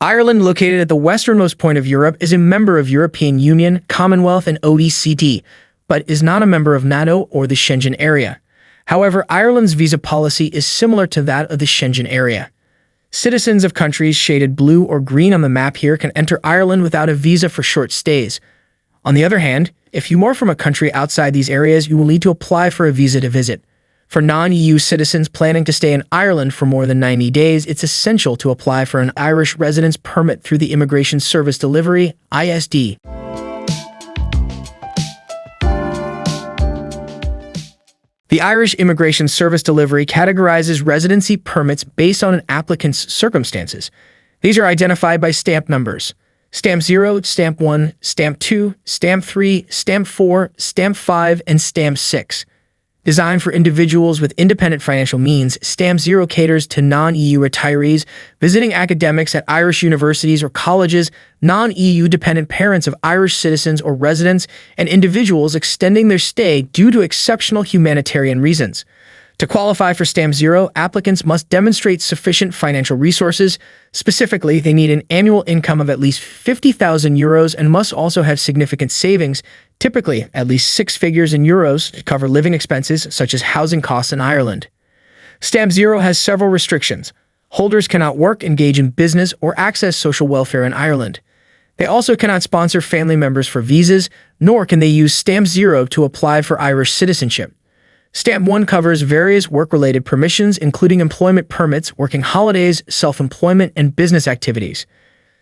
Ireland, located at the westernmost point of Europe, is a member of European Union, Commonwealth, and OECD, but is not a member of NATO or the Schengen area. However, Ireland's visa policy is similar to that of the Schengen area. Citizens of countries shaded blue or green on the map here can enter Ireland without a visa for short stays. On the other hand, if you are from a country outside these areas, you will need to apply for a visa to visit. For non-EU citizens planning to stay in Ireland for more than 90 days, it's essential to apply for an Irish residence permit through the Immigration Service Delivery (ISD). The Irish Immigration Service Delivery categorizes residency permits based on an applicant's circumstances. These are identified by stamp numbers: Stamp 0, Stamp 1, Stamp 2, Stamp 3, Stamp 4, Stamp 5, and Stamp 6. Designed for individuals with independent financial means, Stamp 0 caters to non-EU retirees visiting academics at Irish universities or colleges, non-EU dependent parents of Irish citizens or residents, and individuals extending their stay due to exceptional humanitarian reasons. To qualify for Stamp 0, applicants must demonstrate sufficient financial resources. Specifically, they need an annual income of at least €50,000 and must also have significant savings, typically at least 6 figures in euros, to cover living expenses such as housing costs in Ireland. Stamp 0 has several restrictions. Holders cannot work, engage in business, or access social welfare in Ireland. They also cannot sponsor family members for visas, nor can they use Stamp 0 to apply for Irish citizenship. Stamp 1 covers various work-related permissions, including employment permits, working holidays, self-employment, and business activities.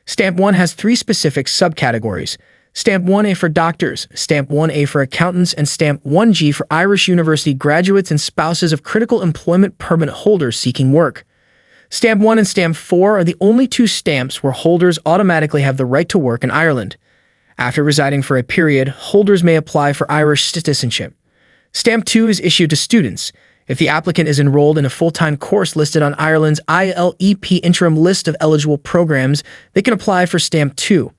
Stamp 1 has 3 specific subcategories: Stamp 1A for doctors, Stamp 1A for accountants, and Stamp 1G for Irish university graduates and spouses of critical employment permit holders seeking work. Stamp 1 and Stamp 4 are the only 2 stamps where holders automatically have the right to work in Ireland. After residing for a period, holders may apply for Irish citizenship. Stamp 2 is issued to students. If the applicant is enrolled in a full-time course listed on Ireland's ILEP interim list of eligible programs, they can apply for Stamp 2.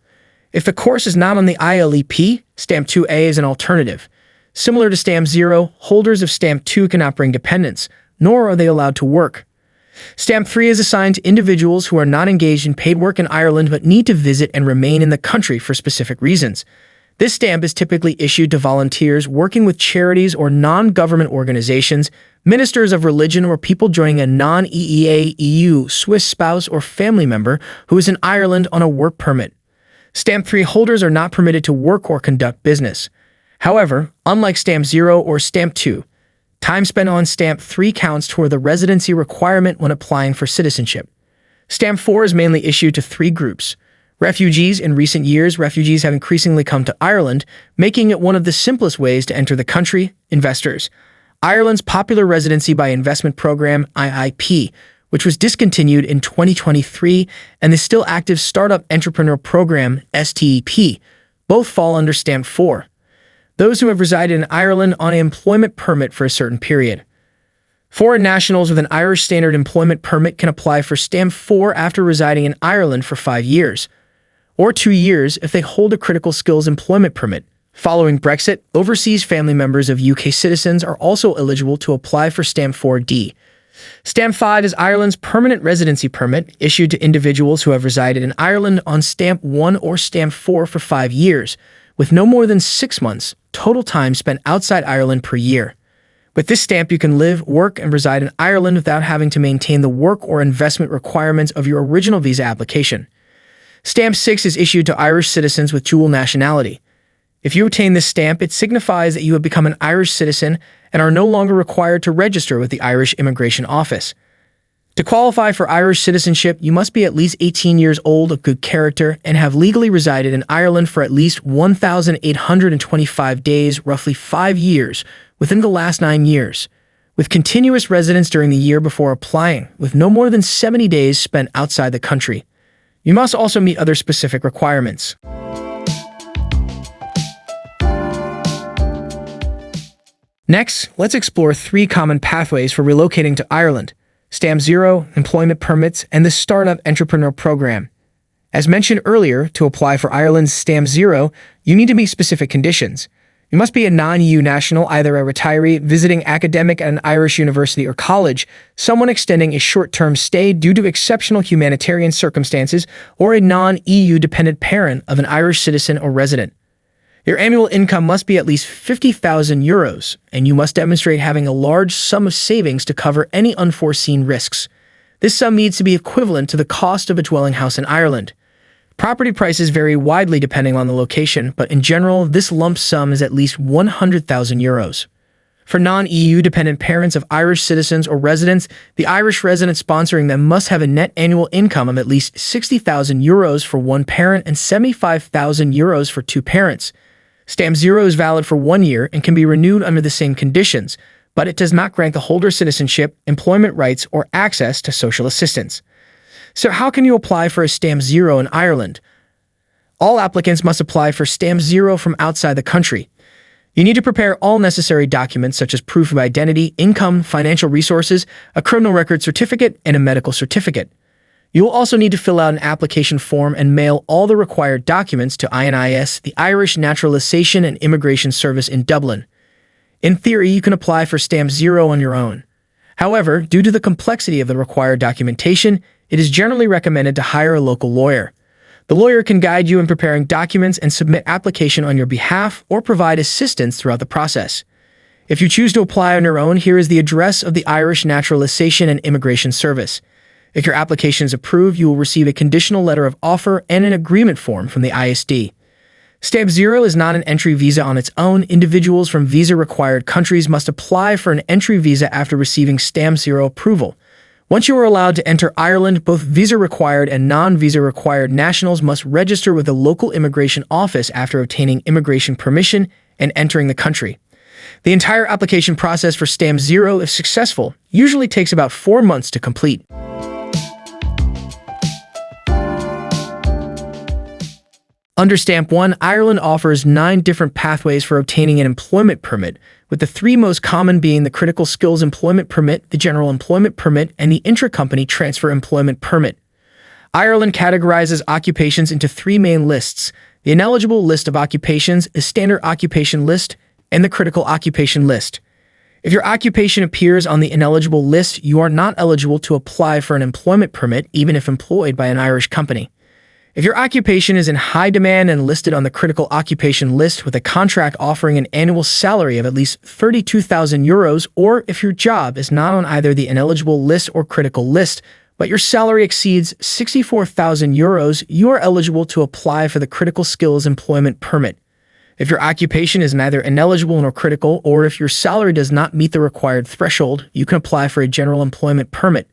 If the course is not on the ILEP, Stamp 2A is an alternative. Similar to Stamp 0, holders of Stamp 2 cannot bring dependents, nor are they allowed to work. Stamp 3 is assigned to individuals who are not engaged in paid work in Ireland but need to visit and remain in the country for specific reasons. This stamp is typically issued to volunteers working with charities or non-government organizations, ministers of religion, or people joining a non-EEA, EU, Swiss spouse or family member who is in Ireland on a work permit. Stamp 3 holders are not permitted to work or conduct business. However, unlike Stamp 0 or Stamp 2, time spent on Stamp 3 counts toward the residency requirement when applying for citizenship. Stamp 4 is mainly issued to 3 groups. Refugees. In recent years, refugees have increasingly come to Ireland, making it one of the simplest ways to enter the country. Investors. Ireland's popular Residency by Investment Program, IIP, which was discontinued in 2023, and the still active Startup Entrepreneur Program, STEP, both fall under Stamp 4. Those who have resided in Ireland on an employment permit for a certain period. Foreign nationals with an Irish Standard Employment Permit can apply for Stamp 4 after residing in Ireland for 5 years, or 2 years if they hold a Critical Skills Employment Permit. Following Brexit, overseas family members of UK citizens are also eligible to apply for Stamp 4D. Stamp 5 is Ireland's permanent residency permit, issued to individuals who have resided in Ireland on Stamp 1 or Stamp 4 for 5 years, with no more than 6 months total time spent outside Ireland per year. With this stamp, you can live, work, and reside in Ireland without having to maintain the work or investment requirements of your original visa application. Stamp 6 is issued to Irish citizens with dual nationality. If you obtain this stamp, it signifies that you have become an Irish citizen and are no longer required to register with the Irish Immigration Office. To qualify for Irish citizenship, you must be at least 18 years old, of good character, and have legally resided in Ireland for at least 1,825 days, roughly 5 years, within the last 9 years, with continuous residence during the year before applying, with no more than 70 days spent outside the country. You must also meet other specific requirements. Next, let's explore 3 common pathways for relocating to Ireland: Stamp 0, employment permits, and the Startup Entrepreneur Program. As mentioned earlier, to apply for Ireland's Stamp 0, you need to meet specific conditions. You must be a non-EU national, either a retiree visiting academic at an Irish university or college, someone extending a short-term stay due to exceptional humanitarian circumstances, or a non-EU dependent parent of an Irish citizen or resident. Your annual income must be at least €50,000, and you must demonstrate having a large sum of savings to cover any unforeseen risks. This sum needs to be equivalent to the cost of a dwelling house in Ireland. Property prices vary widely depending on the location, but in general, this lump sum is at least €100,000. For non-EU dependent parents of Irish citizens or residents, the Irish resident sponsoring them must have a net annual income of at least €60,000 for one parent and €75,000 for two parents. Stamp 0 is valid for 1 year and can be renewed under the same conditions, but it does not grant the holder citizenship, employment rights, or access to social assistance. So how can you apply for a Stamp 0 in Ireland? All applicants must apply for Stamp 0 from outside the country. You need to prepare all necessary documents such as proof of identity, income, financial resources, a criminal record certificate, and a medical certificate. You will also need to fill out an application form and mail all the required documents to INIS, the Irish Naturalization and Immigration Service in Dublin. In theory, you can apply for Stamp 0 on your own. However, due to the complexity of the required documentation, it is generally recommended to hire a local lawyer. The lawyer can guide you in preparing documents and submit application on your behalf or provide assistance throughout the process. If you choose to apply on your own, here is the address of the Irish Naturalization and Immigration Service. If your application is approved, you will receive a conditional letter of offer and an agreement form from the ISD. Stamp 0 is not an entry visa on its own. Individuals from visa-required countries must apply for an entry visa after receiving Stamp 0 approval. Once you are allowed to enter Ireland, both visa-required and non-visa-required nationals must register with the local immigration office after obtaining immigration permission and entering the country. The entire application process for Stamp 0, if successful, usually takes about 4 months to complete. Under Stamp 1, Ireland offers 9 different pathways for obtaining an employment permit, with the 3 most common being the Critical Skills Employment Permit, the General Employment Permit, and the Intra-Company Transfer Employment Permit. Ireland categorizes occupations into 3 main lists: the Ineligible List of Occupations, the Standard Occupation List, and the Critical Occupation List. If your occupation appears on the ineligible list, you are not eligible to apply for an employment permit, even if employed by an Irish company. If your occupation is in high demand and listed on the Critical Occupation List with a contract offering an annual salary of at least €32,000, or if your job is not on either the ineligible list or critical list, but your salary exceeds €64,000, you are eligible to apply for the Critical Skills Employment Permit. If your occupation is neither ineligible nor critical, or if your salary does not meet the required threshold, you can apply for a General Employment Permit.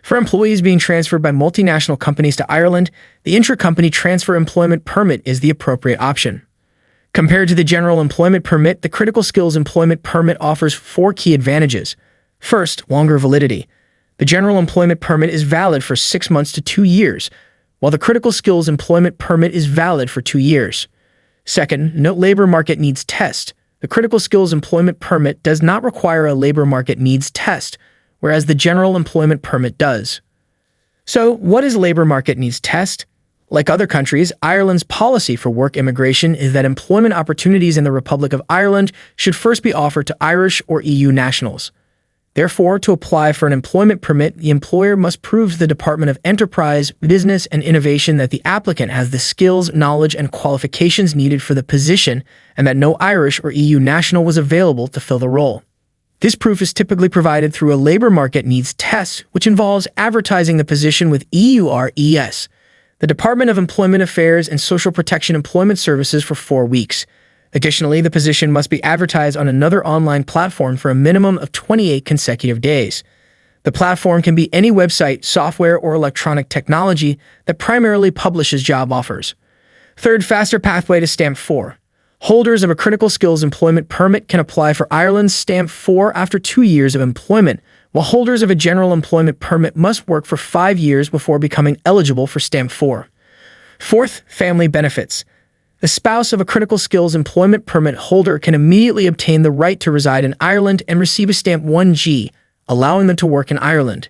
For employees being transferred by multinational companies to Ireland, the Intra-Company Transfer Employment Permit is the appropriate option. Compared to the General Employment Permit, the Critical Skills Employment Permit offers 4 key advantages. First, longer validity. The General Employment Permit is valid for 6 months to 2 years, while the Critical Skills Employment Permit is valid for 2 years. Second, no labor market needs test. The Critical Skills Employment Permit does not require a labor market needs test, whereas the General Employment Permit does. So, what is labor market needs test? Like other countries, Ireland's policy for work immigration is that employment opportunities in the Republic of Ireland should first be offered to Irish or EU nationals. Therefore, to apply for an employment permit, the employer must prove to the Department of Enterprise, Business and Innovation that the applicant has the skills, knowledge, and qualifications needed for the position, and that no Irish or EU national was available to fill the role. This proof is typically provided through a labor market needs test, which involves advertising the position with EURES, the Department of Employment Affairs and Social Protection Employment Services, for 4 weeks. Additionally, the position must be advertised on another online platform for a minimum of 28 consecutive days. The platform can be any website, software, or electronic technology that primarily publishes job offers. Third, faster pathway to Stamp 4. Holders of a Critical Skills Employment Permit can apply for Ireland's Stamp 4 after 2 years of employment, while holders of a General Employment Permit must work for 5 years before becoming eligible for Stamp 4. Fourth, family benefits. The spouse of a Critical Skills Employment Permit holder can immediately obtain the right to reside in Ireland and receive a Stamp 1G, allowing them to work in Ireland.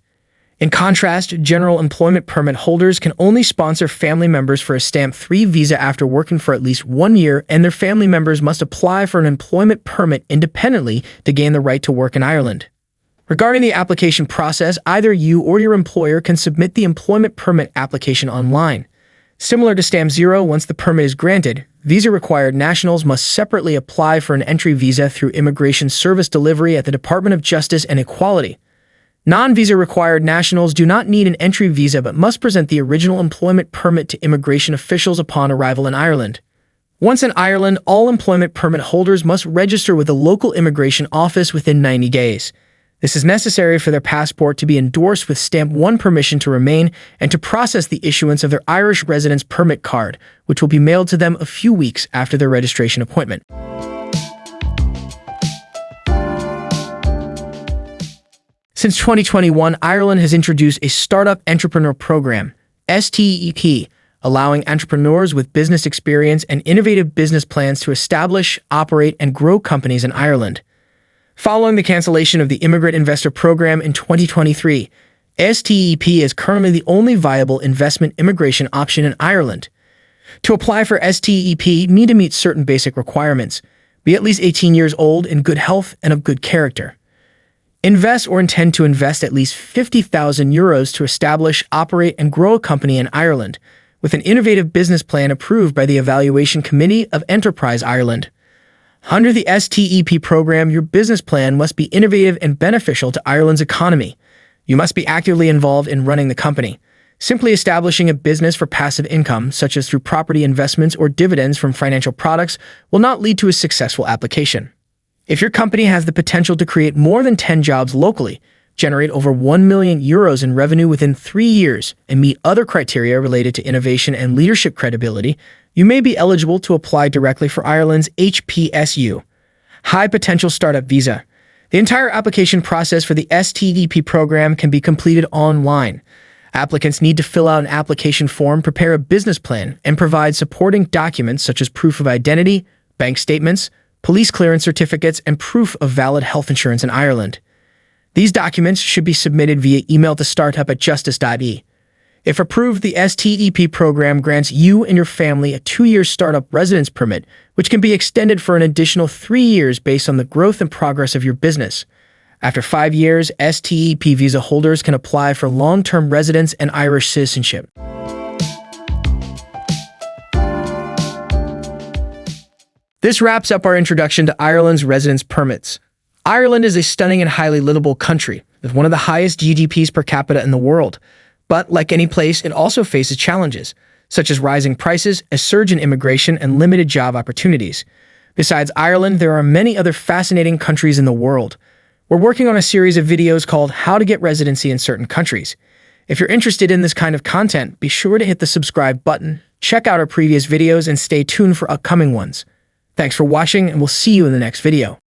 In contrast, general employment permit holders can only sponsor family members for a Stamp 3 visa after working for at least 1 year, and their family members must apply for an employment permit independently to gain the right to work in Ireland. Regarding the application process, either you or your employer can submit the employment permit application online. Similar to Stamp 0, once the permit is granted, visa-required nationals must separately apply for an entry visa through Immigration Service Delivery at the Department of Justice and Equality. Non-visa-required nationals do not need an entry visa but must present the original employment permit to immigration officials upon arrival in Ireland. Once in Ireland, all employment permit holders must register with the local immigration office within 90 days. This is necessary for their passport to be endorsed with Stamp 1 permission to remain and to process the issuance of their Irish residence permit card, which will be mailed to them a few weeks after their registration appointment. Since 2021, Ireland has introduced a Startup Entrepreneur Program, STEP, allowing entrepreneurs with business experience and innovative business plans to establish, operate, and grow companies in Ireland. Following the cancellation of the Immigrant Investor Program in 2023, STEP is currently the only viable investment immigration option in Ireland. To apply for STEP, you need to meet certain basic requirements, be at least 18 years old, in good health, and of good character. Invest or intend to invest at least €50,000 to establish, operate, and grow a company in Ireland, with an innovative business plan approved by the Evaluation Committee of Enterprise Ireland. Under the STEP program, your business plan must be innovative and beneficial to Ireland's economy. You must be actively involved in running the company. Simply establishing a business for passive income, such as through property investments or dividends from financial products, will not lead to a successful application. If your company has the potential to create more than 10 jobs locally, generate over €1 million in revenue within 3 years, and meet other criteria related to innovation and leadership credibility, you may be eligible to apply directly for Ireland's HPSU, High Potential Startup Visa. The entire application process for the STEP program can be completed online. Applicants need to fill out an application form, prepare a business plan, and provide supporting documents such as proof of identity, bank statements, police clearance certificates, and proof of valid health insurance in Ireland. These documents should be submitted via email to startup@justice.e. If approved, the STEP program grants you and your family a 2-year startup residence permit, which can be extended for an additional 3 years based on the growth and progress of your business. After 5 years, STEP visa holders can apply for long-term residence and Irish citizenship. This wraps up our introduction to Ireland's residence permits. Ireland is a stunning and highly livable country, with one of the highest GDPs per capita in the world. But like any place, it also faces challenges, such as rising prices, a surge in immigration, and limited job opportunities. Besides Ireland, there are many other fascinating countries in the world. We're working on a series of videos called How to Get Residency in Certain Countries. If you're interested in this kind of content, be sure to hit the subscribe button, check out our previous videos, and stay tuned for upcoming ones. Thanks for watching, and we'll see you in the next video.